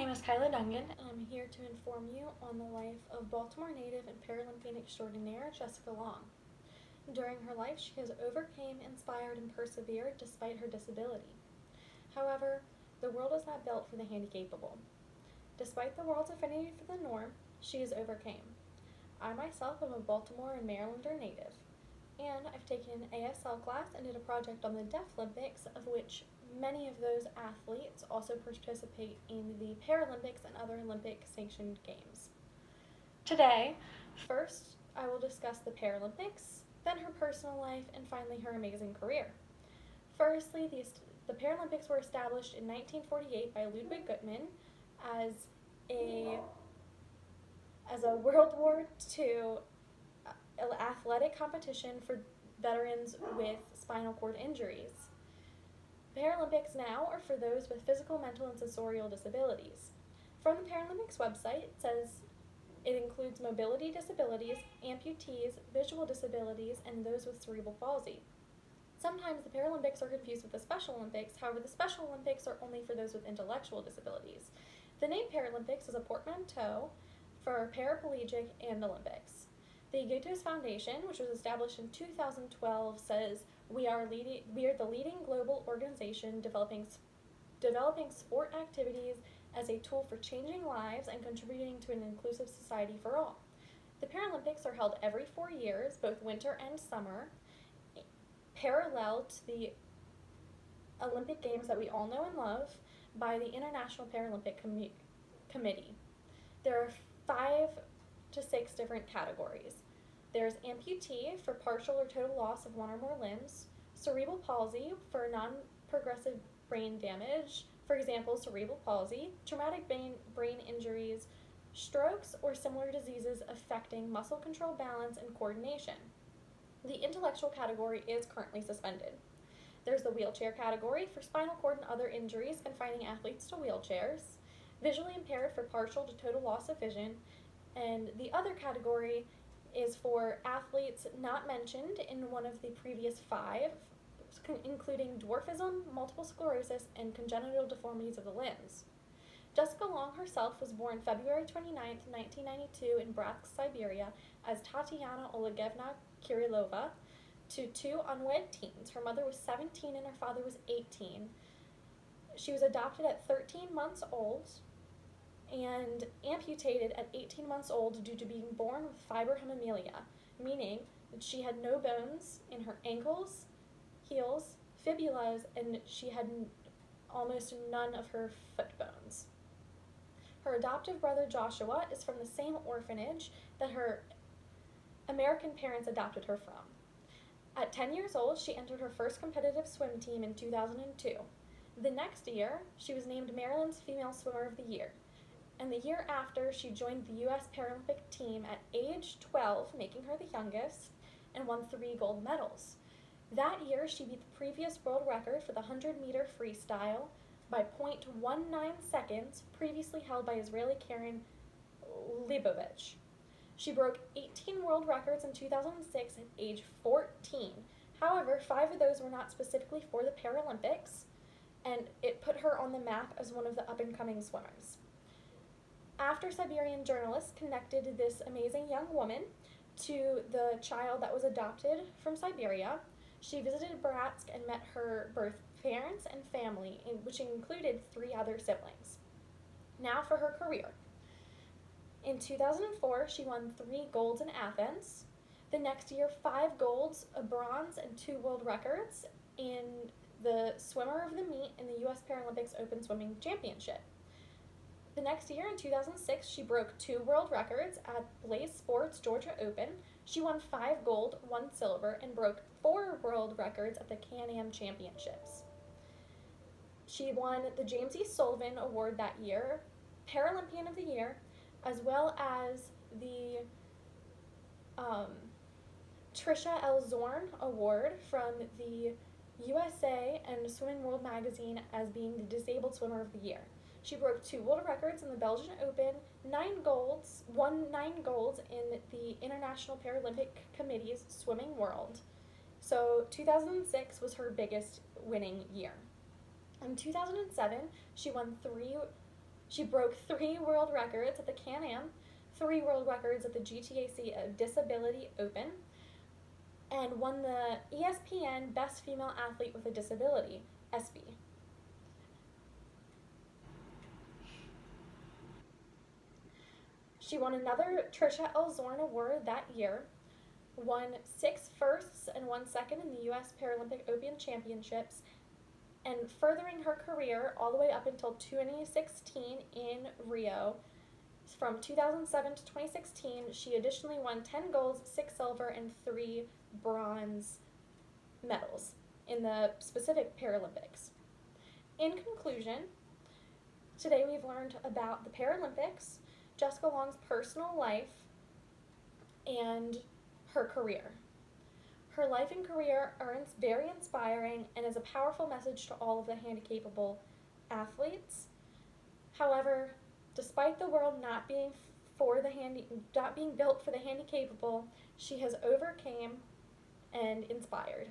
name is Kyla Dungan, and I'm here to inform you on the life of Baltimore native and Paralympian extraordinaire Jessica Long. During her life, she has overcame, inspired, and persevered despite her disability. However, the world is not built for the handicapable. Despite the world's affinity for the norm, she has overcame. I myself am a Baltimore and Marylander native, and I've taken an ASL class and did a project on the Deaflympics, of which many of those athletes also participate in the Paralympics and other Olympic sanctioned games. Today, first, I will discuss the Paralympics, then her personal life, and finally her amazing career. Firstly, the Paralympics were established in 1948 by Ludwig Guttmann as a World War II athletic competition for veterans with spinal cord injuries. Paralympics now are for those with physical, mental, and sensorial disabilities. From the Paralympics website, it says it includes mobility disabilities, amputees, visual disabilities, and those with cerebral palsy. Sometimes the Paralympics are confused with the Special Olympics, however, the Special Olympics are only for those with intellectual disabilities. The name Paralympics is a portmanteau for paraplegic and Olympics. The Agitos Foundation, which was established in 2012, says we are the leading global organization developing sport activities as a tool for changing lives and contributing to an inclusive society for all. The Paralympics are held every 4 years, both winter and summer, parallel to the Olympic Games that we all know and love by the International Paralympic Committee. There are 5 to 6 different categories. There's amputee for partial or total loss of one or more limbs, cerebral palsy for non-progressive brain damage, for example, cerebral palsy, traumatic brain injuries, strokes, or similar diseases affecting muscle control, balance, and coordination. The intellectual category is currently suspended. There's the wheelchair category for spinal cord and other injuries confining athletes to wheelchairs, visually impaired for partial to total loss of vision, and the other category is for athletes not mentioned in one of the previous 5, including dwarfism, multiple sclerosis, and congenital deformities of the limbs. Jessica Long herself was born February 29, 1992 in Bratsk, Siberia as Tatiana Olegevna Kirilova to 2 unwed teens. Her mother was 17 and her father was 18. She was adopted at 13 months old and amputated at 18 months old due to being born with fibrohemimelia, meaning that she had no bones in her ankles, heels, fibulas, and she had almost none of her foot bones. Her adoptive brother Joshua is from the same orphanage that her American parents adopted her from. At 10 years old, she entered her first competitive swim team in 2002. The next year, she was named Maryland's Female Swimmer of the Year. And the year after, she joined the U.S. Paralympic team at age 12, making her the youngest, and won 3 gold medals. That year, she beat the previous world record for the 100-meter freestyle by 0.19 seconds, previously held by Israeli Karen Leibovich. She broke 18 world records in 2006 at age 14. However, 5 of those were not specifically for the Paralympics, and it put her on the map as one of the up-and-coming swimmers. After Siberian journalists connected this amazing young woman to the child that was adopted from Siberia, she visited Bratsk and met her birth parents and family, which included 3 other siblings. Now for her career. In 2004, she won 3 golds in Athens. The next year, 5 golds, a bronze, and 2 world records in the swimmer of the meet in the U.S. Paralympics Open Swimming Championship. The next year, in 2006, she broke 2 world records at Blaze Sports Georgia Open. She won 5 gold, 1 silver, and broke 4 world records at the Can-Am Championships. She won the James E. Sullivan Award that year, Paralympian of the Year, as well as the Trisha L. Zorn Award from the USA and Swimming World magazine as being the Disabled Swimmer of the Year. She broke 2 world records in the Belgian Open, won 9 golds in the International Paralympic Committee's Swimming World. So 2006 was her biggest winning year. In 2007, she She broke 3 world records at the Can-Am, 3 world records at the GTAC Disability Open, and won the ESPN Best Female Athlete with a Disability, ESPY. She won another Trisha L. Zorn Award that year, won 6 firsts and 1 second in the U.S. Paralympic Open Championships, and furthering her career all the way up until 2016 in Rio. From 2007 to 2016, she additionally won 10 golds, 6 silver, and 3 bronze medals in the specific Paralympics. In conclusion, today we've learned about the Paralympics, Jessica Long's personal life, and her career. Her life and career are very inspiring and is a powerful message to all of the handicapable athletes. However, despite the world not being built for the handicapable, she has overcame and inspired.